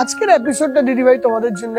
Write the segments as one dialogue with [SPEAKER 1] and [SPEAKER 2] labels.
[SPEAKER 1] আজকের এপিসোডটা দিদিভাই তোমাদের জন্য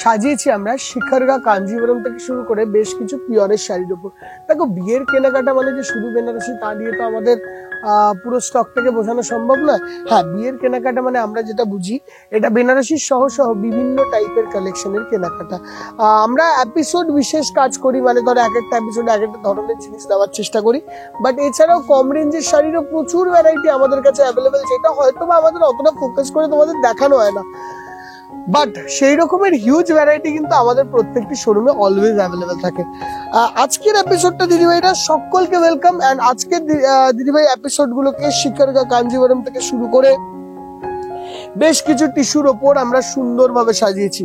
[SPEAKER 1] সাজিয়েছি আমরা শিখরগা কাঞ্জিভরম থেকে শুরু করে বেশ কিছু পিওরের শাড়ির উপর। দেখো, বিয়ের কেনাকাটা মানে যে শুধু বেনারসি তা দিয়ে তো আমাদের পুরো স্টকটাকে বোঝানো সম্ভব না। হ্যাঁ, বিয়ের কেনাকাটা মানে আমরা যেটা বুঝি এটা বেনারসি সহ সহ বিভিন্ন টাইপের কালেকশনের কেনাকাটা। আমরা এপিসোড বিশেষ কাজ করি, মানে ধরো এক একটা এপিসোডে এক একটা ধরনের জিনিস দেওয়ার চেষ্টা করি। বাট এছাড়াও কম রেঞ্জের শাড়িরও প্রচুর ভ্যারাইটি আমাদের কাছে অ্যাভেলেবেল, যেটা হয়তো বা আমাদের অতটা ফোকাস করে তোমাদের দেখানো হয় না। বাট সেই রকমের হিউজ ভ্যারাইটি কিন্তু আমাদের প্রত্যেকটি শোরুমে অলওয়েজ অ্যাভেলেবেল থাকে। আজকের এপিসোডটা দিদিভাইরা সকলকে ওয়েলকাম। এন্ড আজকের দিদিভাই এপিসোড গুলোকে শিখরগা কাঞ্জিভরম থেকে শুরু করে বেশ কিছু টিস্যুর ওপর আমরা সুন্দরভাবে সাজিয়েছি।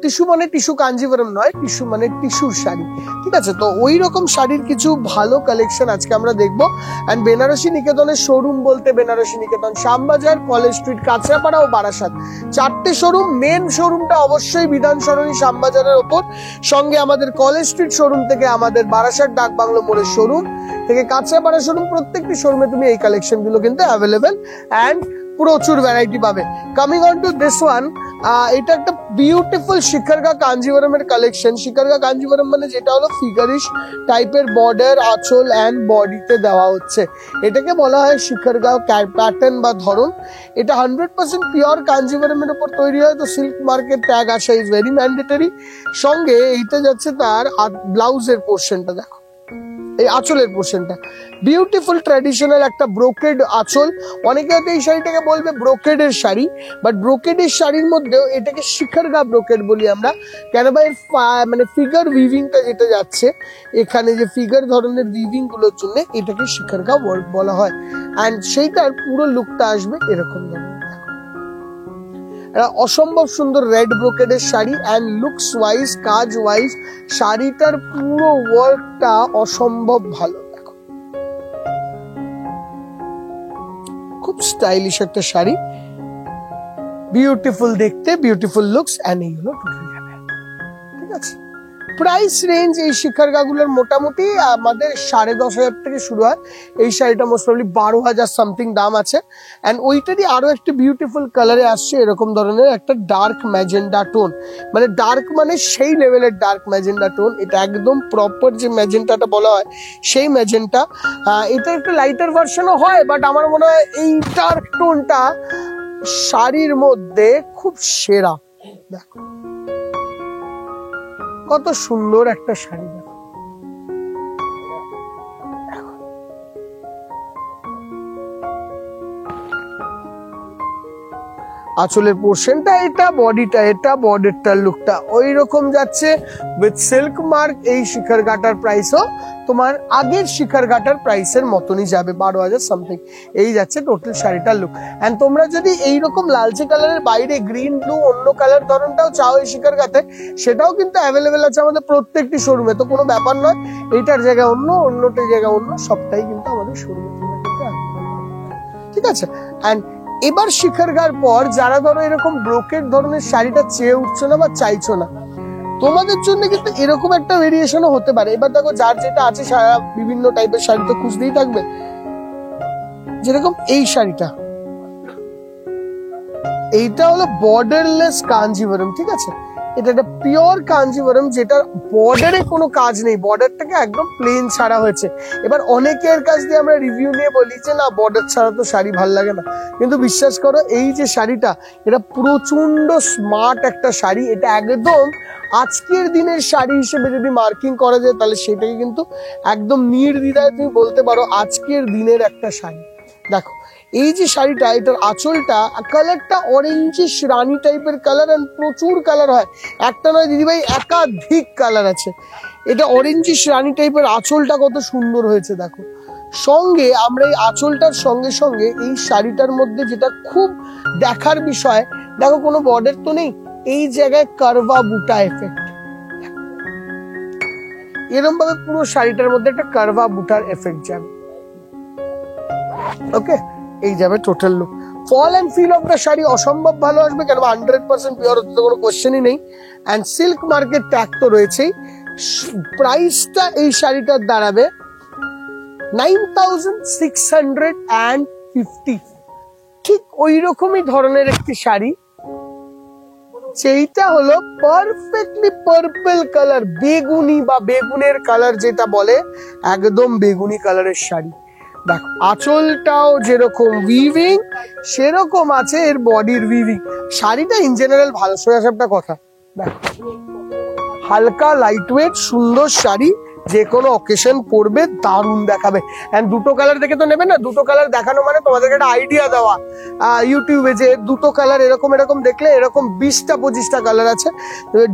[SPEAKER 1] টিস্যু মানে টিস্যু কাঞ্জিভরম নয়, টিস্যু মানে টিস্যুর শাড়ি, ঠিক আছে? তো ওই রকম শাড়ির কিছু ভালো কালেকশন আজকে আমরা দেখবো। এন্ড বেনারসি নিকেতনের শোরুম বলতে বেনারসি নিকেতন, শ্যামবাজার, কলেজ স্ট্রিট, কাঁচরাপাড়া ও বারাসাত, চারটে শোরুম। মেন শোরুমটা অবশ্যই বিধান সরণি শ্যামবাজারের ওপর, সঙ্গে আমাদের কলেজ স্ট্রিট শোরুম থেকে আমাদের বারাসাত ডাকবাংলো মোড়ের শোরুম থেকে কাঁচরাপাড়া শোরুম, প্রত্যেকটি শোরুমে তুমি এই কালেকশন গুলো কিন্তু অ্যাভেলেবেল এন্ড প্রচুর ভ্যারাইটি পাবে। Coming on to this one, এটা একটা বিউটিফুল শিখরগা কাঞ্জিভরমের কালেকশন। শিখরগা কাঞ্জিভরম মানে যেটা হলো ফিগারিশ টাইপের বর্ডার, আঁচল এন্ড বডিতে দেওয়া হচ্ছে, এটাকে বলা হয় শিখরগা প্যাটার্ন বা ধরন। এটা 100% পিওর কাঞ্জিভরমের উপর তৈরি হয়, তো সিল্ক মার্কেট ট্যাগ আসা ইজ ভেরি ম্যান্ডেটরি। সঙ্গে এইটা যাচ্ছে তার ব্লাউজের পোর্শনটা, দেখো এই আঁচলের পোর্শনটা বিউটিফুল ট্র্যাডিশনাল একটা ব্রোকেড আঁচল। অনেকে হয়তো এই শাড়িটাকে বলবে ব্রোকেডের শাড়ি, বাট ব্রোকেডের শাড়ির মধ্যেও এটাকে শিখরগা ব্রোকেড বলি আমরা। কেন ভাই, মানে ফিগার উইভিংটা যেটা যাচ্ছে এখানে, যে ফিগার ধরনের উইভিং গুলোর জন্য এটাকে শিখরগা ওয়ার্ক বলা হয়। অ্যান্ড সেইটার পুরো লুকটা আসবে এরকম ধরনের। অসম্ভব সুন্দর রেড ব্রোকেডের শাড়ি অ্যান্ড লুকস ওয়াইজ, কাজ ওয়াইজ শাড়িটার পুরো ওয়ার্কটা অসম্ভব ভালো। দেখো, খুব স্টাইলিশ একটা শাড়ি, বিউটিফুল দেখতে, বিউটিফুল লুকস এন্ড এইগুলো টোটাল যাবে, ঠিক আছে? প্রাইস রেঞ্জ এই শিখরগা গুলোর মোটামুটি আমাদের 10,500 থেকে শুরু হয়। এই শাড়িটা মোস্ট প্রবাবলি 12,000 সামথিং দাম আছে। এন্ড ওইটারই আরো একটা বিউটিফুল কালারে আসছে এরকম ধরনের একটা ডার্ক ম্যাজেন্ডা টোন, মানে ডার্ক মানে সেই লেভেলের ডার্ক ম্যাজেন্ডা টোন। এটা একদম প্রপার যে ম্যাজেন্টাটা বলা হয় সেই ম্যাজেন্টা। এটা একটা লাইটার ভার্সনও হয়, বাট আমার মনে হয় এই ডার্ক টোনটা শাড়ির মধ্যে খুব সেরা। দেখো কত সুন্দর একটা শাড়ি, দেখো আঁচলের পোর্শনটা এটা, বডিটা এটা, বর্ডারটার লুকটা ওই রকম যাচ্ছে উইথ সিল্ক মার্ক। এই শিখরগাটার প্রাইসও তোমার আগের শিখরগাটার প্রাইসের মতনই যাবে, 12,000 সামথিং। এই যাচ্ছে টোটাল শাড়িটার লুক। এন্ড তোমরা যদি এইরকম লালচে কালারের বাইরে গ্রিন ব্লু অন্য কালার ধরনটাও চাও এই শিখরগাতে, সেটাও কিন্তু অ্যাভেলেবেল আছে আমাদের প্রত্যেকটি শোরুমে। তো কোনো ব্যাপার নয়, এইটার জায়গা অন্য, অন্যটার জায়গা অন্য, সবটাই কিন্তু আমাদের শোরুমে, ঠিক আছে? এন্ড এবার শিখরগার পর যারা ধরো এরকম ব্রোকেড ধরনের শাড়িটা চেয়ে উঠছো না বা চাইছো না, তোমাদের জন্য কিন্তু এরকম একটা ভেরিয়েশনও হতে পারে। এবার দেখো, যার যেটা আছে বিভিন্ন টাইপের শাড়ি তো খুঁজতেই থাকবে। যেরকম এই শাড়িটা, এইটা হলো বর্ডারলেস কাঞ্জিভরম, ঠিক আছে? এটা একটা পিওর কাঞ্জিভরম যেটা বর্ডারে কোনো কাজ নেই, বর্ডারটাকে একদম প্লেন ছাড়া হয়েছে। এবার অনেকের কাছ দিয়ে আমরা রিভিউ নিয়ে বলি যে না, বর্ডার ছাড়া তো শাড়ি ভাল লাগে না, কিন্তু বিশ্বাস করো এই যে শাড়িটা, এটা প্রচন্ড স্মার্ট একটা শাড়ি। এটা একদম আজকের দিনের শাড়ি হিসেবে যদি মার্কিং করা যায় তাহলে সেটাকে কিন্তু একদম নির্দ্বিধায় তুমি বলতে পারো আজকের দিনের একটা শাড়ি। দেখো এই যে শাড়িটা, এটার আঁচলটা কালারটা অরেঞ্জিশ রানী টাইপের কালার, এন্ড প্রচুর কালার হয়, একটা নয় দিদিভাই, একাধিক কালার আছে। এটা অরেঞ্জিশ রানী টাইপের, আঁচলটা কত সুন্দর হয়েছে দেখো। সঙ্গে আমরা এই আঁচলটার সঙ্গে সঙ্গে এই শাড়িটার মধ্যে যেটা খুব দেখার বিষয়, দেখো কোনো বর্ডার তো নেই, এই জায়গায় কারভা বুটা এফেক্ট, এরকম ভাবে পুরো শাড়িটার মধ্যে একটা কারভা বুটার এফেক্ট যাবে। ওকে, এই যাবে total look. Fall and fill of the sari অসম্ভব ভালো আসবে, কেন 100% পিওর হতে কোনো কোশ্চেনই নেই। এন্ড সিল্ক মার্কেট ট্যাগ তো রয়েছেই। প্রাইসটা এই শাড়িটার দাঁড়াবে 9,650। ঠিক ওই রকমই ধরনের একটি শাড়ি সেইটা হলো পারফেক্টলি পার্পল কালার, বেগুনি বা বেগুনের কালার যেটা বলে, একদম বেগুনি কালারের শাড়ি। দেখো আঁচলটাও যেরকম উইভিং সেরকম আছে এর বডির উইভিং। শাড়িটা ইন জেনারেল ভালো, সোজা সাপটা কথা। দেখো হালকা লাইট ওয়েট সুন্দর শাড়ি, যে কোনো অকেশন পরবে দারুণ দেখাবে। এন্ড দুটো কালার দেখে তো নেবে না, দুটো কালার দেখানো মানে তোমাদেরকে একটা আইডিয়া দেওয়া ইউটিউবে যে দুটো কালার এরকম এরকম দেখলে এরকম 20টা 25টা কালার আছে।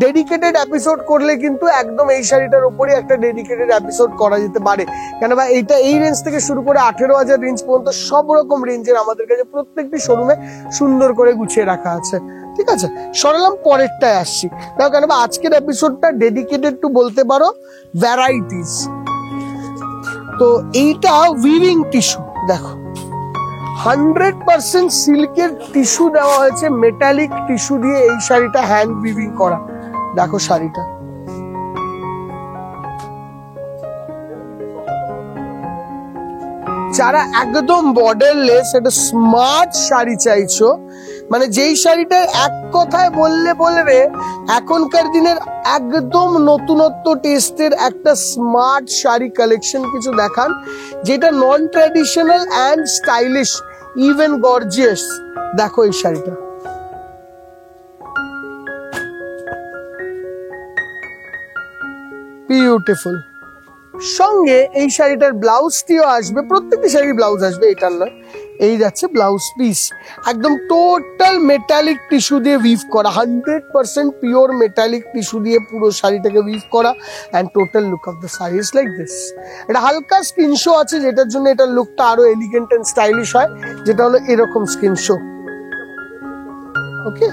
[SPEAKER 1] ডেডিকেটেড এপিসোড করলে কিন্তু একদম এই শাড়িটার উপরই একটা ডেডিকেটেড এপিসোড করা যেতে পারে। কেন বা এইটা এই রেঞ্জ থেকে শুরু করে 18,000 রেঞ্জ পর্যন্ত সব রকম রেঞ্জের আমাদের কাছে প্রত্যেকটি শোরুমে সুন্দর করে গুছিয়ে রাখা আছে। ঠিক আছে, সরালাম, পরেরটায় আসছি। দেখো কেন বা আজকের এপিসোডটা ডেডিকেটেড টু বলতে পারো ভ্যারাইটিস। তো এইটা উইভিং টিস্যু, দেখো 100% সিল্কের টিস্যু দেওয়া হয়েছে, মেটালিক টিস্যু দিয়ে এই শাড়িটা হ্যান্ড উইভিং করা। দেখো শাড়িটা যারা একদম বর্ডারলেস একটা স্মার্ট শাড়ি চাইছো, মানে যেই শাড়িটা এক কথায় বলবে এখনকার দিনের একদম নতুনত্ব টেস্টের একটা স্মার্ট শাড়ি কালেকশন কিছু দেখান, যেটা non traditional and stylish even gorgeous. দেখো এই শাড়িটা বিউটিফুল। সঙ্গে এই শাড়িটার ব্লাউজটিও আসবে, প্রত্যেকটি শাড়ির ব্লাউজ আসবে, এটার নয়। এই যাচ্ছে ব্লাউজ পিস, একদম টোটাল মেটালিক টিস্যু দিয়ে উইভ করা, 100% পিওর মেটালিক টিস্যু দিয়ে পুরো শাড়িটাকে উইভ করা। And total look of the sari is like this. এটা হালকা স্কিন শো আছে, যেটার জন্য এটার লুকটা আরো এলিগেন্ট এন্ড স্টাইলিশ হয়, যেটা হলো এরকম স্কিন শো। ওকে,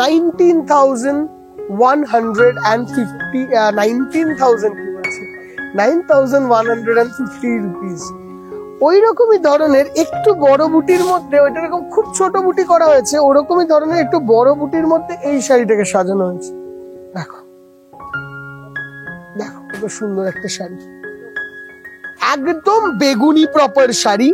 [SPEAKER 1] 19,150 রুপিস। ওই রকমই ধরনের একটু বড় বুটির মধ্যে, ওইটা এরকম খুব ছোট বুটি করা হয়েছে, ওরকমই ধরনের একটু বড় বুটির মধ্যে এই শাড়িটাকে সাজানো হয়েছে। দেখো দেখো কত সুন্দর একটা শাড়ি, একদম বেগুনি প্রপার শাড়ি।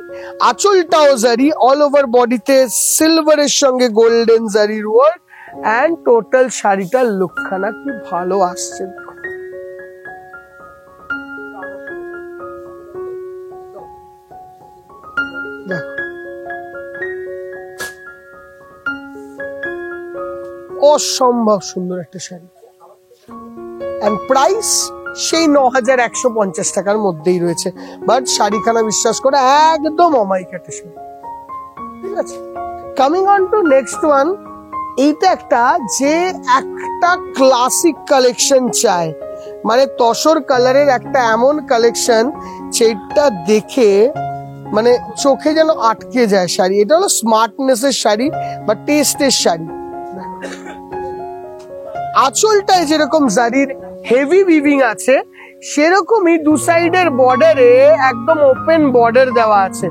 [SPEAKER 1] আঁচলটাও জারি, অল ওভার বডিতে সিলভারের সঙ্গে গোল্ডেন জারির ওয়ার্ক। অ্যান্ড টোটাল শাড়িটার লুকখানা কি ভালো আসছে। অসম্ভব সুন্দর একটা শাড়ি। এন্ড প্রাইস সেই 9,150 টাকার মধ্যেই রয়েছে। বাট শাড়িখানা বিশ্বাস করে একদম অমায়িক একটা শাড়ি। ঠিক আছে, coming on to next one. এইটা একটা যে একটা ক্লাসিক কালেকশন চায়, মানে তসর কালারের একটা এমন কালেকশন যেটা দেখে মানে চোখে যেন আটকে যায় শাড়ি। এটা হলো স্মার্টনেসের শাড়ি বা টেস্টের শাড়ি। আঁচলটায় যেরকম জারির হেভি উইভিং আছে, সেরকমই দু সাইডের বর্ডারে একদম ওপেন বর্ডার দেওয়া আছে,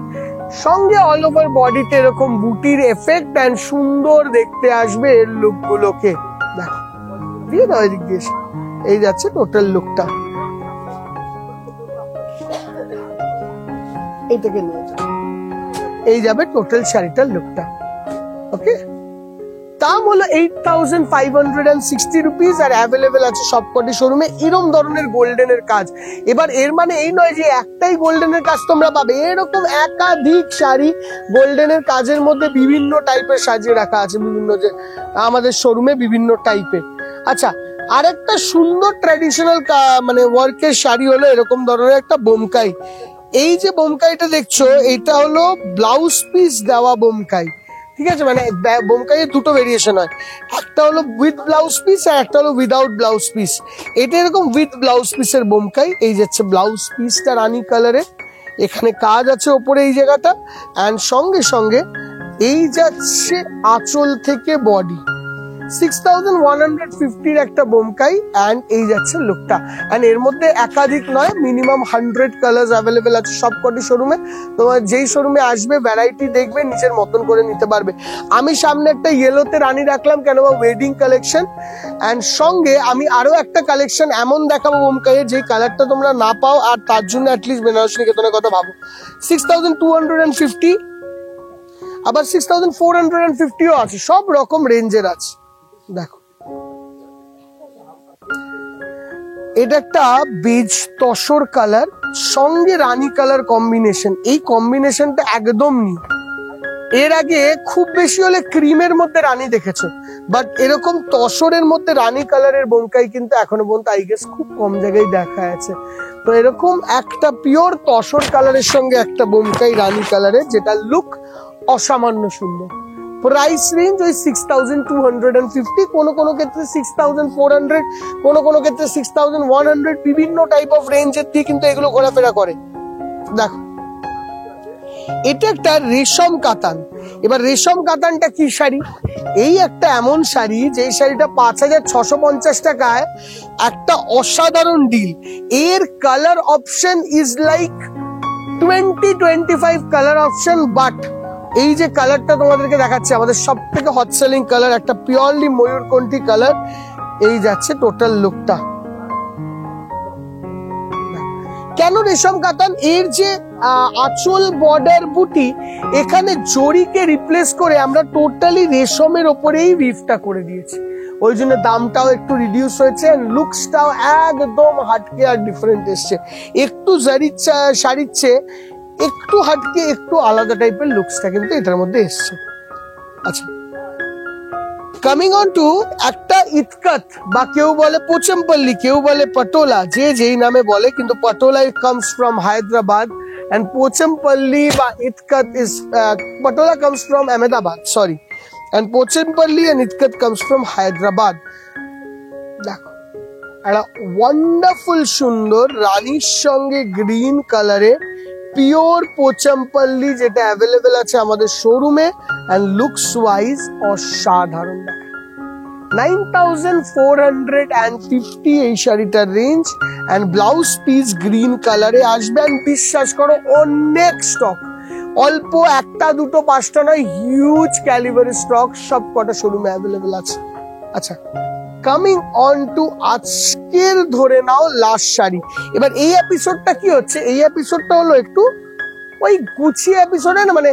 [SPEAKER 1] সঙ্গে অল ওভার বডিতে এরকম বুটির এফেক্ট। এন্ড সুন্দর দেখতে আসবে এর লুক গুলোকে। দেখো দিয়ে দাও এদিক দিয়ে, এই যাচ্ছে টোটাল লুকটা। এইটাকে নিয়ে যাও, এই যাবে টোটাল শাড়িটার লুকটা। ওকে, দাম হলো 8,560 রুপিস। আর অ্যাভেলেবেল আছে সবকটি শোরুমে এরকম ধরনের গোল্ডেনের কাজ। এবার এর মানে এই নয় যে একটাই গোল্ডেনের কাজ তোমরা পাবে, এরকম একাধিক শাড়ি গোল্ডেনের কাজের মধ্যে বিভিন্ন টাইপের সাজিয়ে রাখা আছে বিভিন্ন যে আমাদের শোরুমে বিভিন্ন টাইপের। আচ্ছা, আরেকটা সুন্দর ট্র্যাডিশনাল মানে ওয়ার্কের শাড়ি হলো এরকম ধরনের একটা বোমকাই। এই যে বোমকাইটা দেখছো, এটা হলো ব্লাউজ পিস দেওয়া বোমকাই। ঠিক আছে, মানে বোমকাইয়ের দুটো ভেরিয়েশন হয়, একটা হলো উইথ ব্লাউজ পিস আর একটা হলো উইদাউট ব্লাউজ পিস। এটা এরকম উইথ ব্লাউজ পিসের বোমকাই। এই যাচ্ছে ব্লাউজ পিসটা রানী কালারে, এখানে কাজ আছে ওপরে এই জায়গাটা। অ্যান্ড সঙ্গে সঙ্গে এই যাচ্ছে আঁচল থেকে বডি, 6,150 একটা বোমকাই। অ্যান্ড এই যাচ্ছে লুকটা। অ্যান্ড এর মধ্যে একাধিক নয়, মিনিমাম 100 কালার্স অ্যাভেলেবেল আছে সবকটি শোরুমে। তোমার যেই শোরুমে আসবে ভ্যারাইটি দেখবে, নিজের মতন করে নিতে পারবে। আমি সামনে একটা ইয়েলোতে রানী রাখলাম, কেন ওয়েডিং কালেকশন। অ্যান্ড সঙ্গে আমি আরো একটা কালেকশন এমন দেখাবো বোমকাইয়ের, যে কালারটা তোমরা না পাও, আর তার জন্য অ্যাটলিস্ট বেনারস নিকেতনের কথা ভাবো। 6,250, আবার 6,450ও আছে, সব রকম রেঞ্জের আছে। দেখো এটা একটা বেজ তসর কালার সঙ্গে রানী কালার কম্বিনেশন, এই কম্বিনেশনটা একদম নিউ। এর আগে খুব বেশি হলে ক্রিমের মধ্যে রানী দেখেছো, বাট এরকম তসরের মধ্যে রানী কালারের বোমকাই কিন্তু এখনো পর্যন্ত আই গেস খুব কম জায়গায় দেখা আছে। তো এরকম একটা পিওর তসর কালারের সঙ্গে একটা বোমকাই রানী কালারের, যেটা লুক অসামান্য সুন্দর। প্রাইস রেঞ্জ ওই 6250, কোনো ক্ষেত্রে 6400, কোনো ক্ষেত্রে 6100, বিভিন্ন টাইপ অফ রেঞ্জের দিয়ে কিন্তু এগুলো ঘোরাফেরা করে। দেখো এটা একটা রেশম কাতান। এবার রেশম কাতানটা কি শাড়ি? এই একটা এমন শাড়ি যে শাড়িটা 5650 টাকায় একটা অসাধারণ ডিল। এর colour option is like 20-25 colour option, but এই যে কালারটা তোমাদেরকে দেখাচ্ছে আমাদের সব থেকে হট সেলিং কালার, একটা পিওরলি ময়ূরকণ্ঠী কালার। এই যাচ্ছে টোটাল লুকটা। কেন রেশম কাতান? এর যে আঁচল বর্ডার বুটি, এখানে জরিকে রিপ্লেস করে আমরা টোটালি রেশমের ওপরেই উইভটা করে দিয়েছি, ওই জন্য দামটাও একটু রিডিউস হয়েছে, লুকসটাও একদম হাটকে আর ডিফারেন্ট এসছে। একটু শাড়ির চেয়ে একটু হাটকে একটু আলাদা টাইপের লুকসটা কিন্তু এটার মধ্যে এসছে। আচ্ছা, কামিং অন টু একটা ইতকাত, বা কেউ বলে পোচমপল্লি, কেউ বলে পটোলা, যে যেই নামে বলে, কিন্তু Patola comes from Hyderabad and Pochampalli বা ইতকাত is Patola comes from Ahmedabad, sorry, and Pochampalli and Itkat comes from Hyderabad. দেখো একটা ওয়ান্ডারফুল সুন্দর রানীর সঙ্গে গ্রিন কালারে পিওর পোচামপল্লি, যেটা অ্যাভেলেবেল আছে আমাদের শোরুমে, and looks wise অসাধারণ। 9450 এই শাড়িটার range, and blouse piece green কালারে আসবে। বিশ্বাস করো অনেক স্টক, অল্প একটা দুটো পাঁচটা নয়, হিউজ ক্যালিবারের স্টক সব কটা শোরুমে অ্যাভেলেবেল আছে। আচ্ছা, কামিং অন টু আজকের ধরে নাও লাস্ট শাড়ি। এবার এই এপিসোডটা কি হচ্ছে, এই এপিসোডটা হলো একটু ওই গুছিয়ে এপিসোডে না, মানে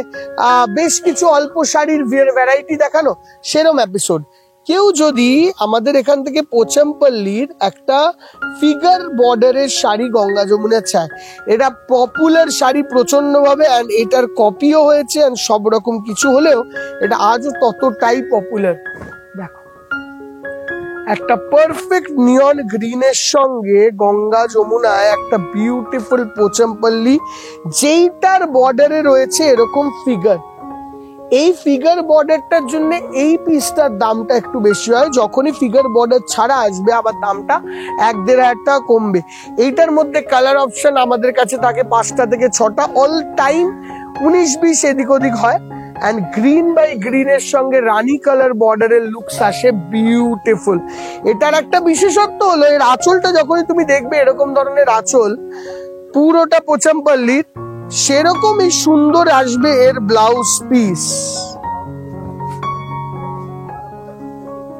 [SPEAKER 1] বেশ কিছু অল্প শাড়ির ভ্যারাইটি দেখানো সেরম এপিসোড। কেউ যদি আমাদের এখান থেকে পোচামপল্লির একটা ফিগার বর্ডারের শাড়ি গঙ্গা যমুনা চায়, এটা পপুলার শাড়ি প্রচন্ড ভাবে, অ্যান্ড এটার কপিও হয়েছে, অ্যান্ড সব রকম কিছু হলেও এটা আজও ততটাই পপুলার। দেখো একটা পারফেক্ট নিয়ন গ্রিনের সঙ্গে গঙ্গা যমুনায় একটা বিউটিফুল পোচামপল্লি, যেইটার বর্ডারে রয়েছে এরকম ফিগার। এই ফিগার বর্ডারটার জন্য এই পিসটার দামটা একটু বেশি হয়, যখনই ফিগার বর্ডার ছাড়া আসবে আবার দামটা 1-1.5 টাকা কমবে। এইটার মধ্যে কালার অপশন আমাদের কাছে থাকে 5টা থেকে 6টা, অল টাইম 19-20 এদিক ওদিক হয়। অ্যান্ড গ্রিন বাই গ্রিনের সঙ্গে রানী কালার বর্ডারের লুকস আসে বিউটিফুল। এটার একটা বিশেষত্ব হলো এর আঁচলটা যখনই তুমি দেখবে এরকম ধরনের আঁচল পুরোটা পোচামপল্লির, সেরকমই সুন্দর আসবে এর ব্লাউজ পিস।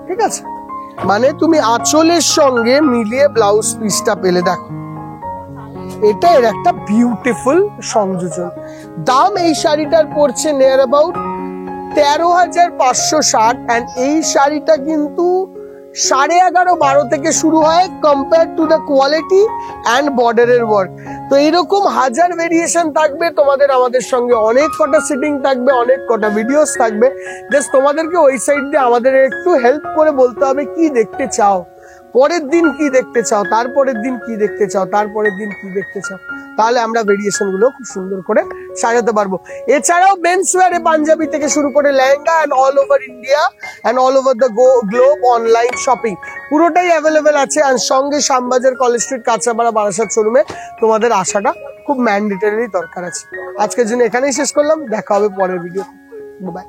[SPEAKER 1] ঠিক আছে, মানে তুমি আঁচলের সঙ্গে মিলিয়ে ব্লাউজ পিসটা পেলে। দেখো এটা এর একটা বিউটিফুল সংযোজন। দাম এই শাড়িটার পড়ছে নিয়ার অ্যাবাউট 13,560, অ্যান্ড এই শাড়িটা কিন্তু 11.5-12 থেকে শুরু হয়, compare to the quality and বর্ডারের ওয়ার্ক। তো এইরকম হাজার ভেরিয়েশন থাকবে তোমাদের, আমাদের সঙ্গে অনেক কটা সিটিং থাকবে, অনেক কটা ভিডিওস থাকবে। জাস্ট তোমাদেরকে ওই সাইড দিয়ে আমাদের একটু হেল্প করে বলতে হবে কি দেখতে চাও, পরের দিন কি দেখতে চাও, তারপরের দিন কি দেখতে চাও, তারপরের দিন কি দেখতে চাও, তাহলে আমরা ভেরিয়েশন গুলো খুব সুন্দর করে সাজাতে পারবো। এছাড়াও মেন্স ওয়্যারে পাঞ্জাবি থেকে শুরু করে lehenga, and all over India and all over the globe online shopping পুরোটাই অ্যাভেলেবেল আছে। অ্যান্ড সঙ্গে শ্যামবাজার, কলেজ স্ট্রিট, কাঁচরাপাড়া, বারাসাত শোরুমে তোমাদের আসাটা খুব ম্যান্ডেটরি দরকার আছে। আজকের জন্য এখানেই শেষ করলাম, দেখা হবে পরের ভিডিও। বাই।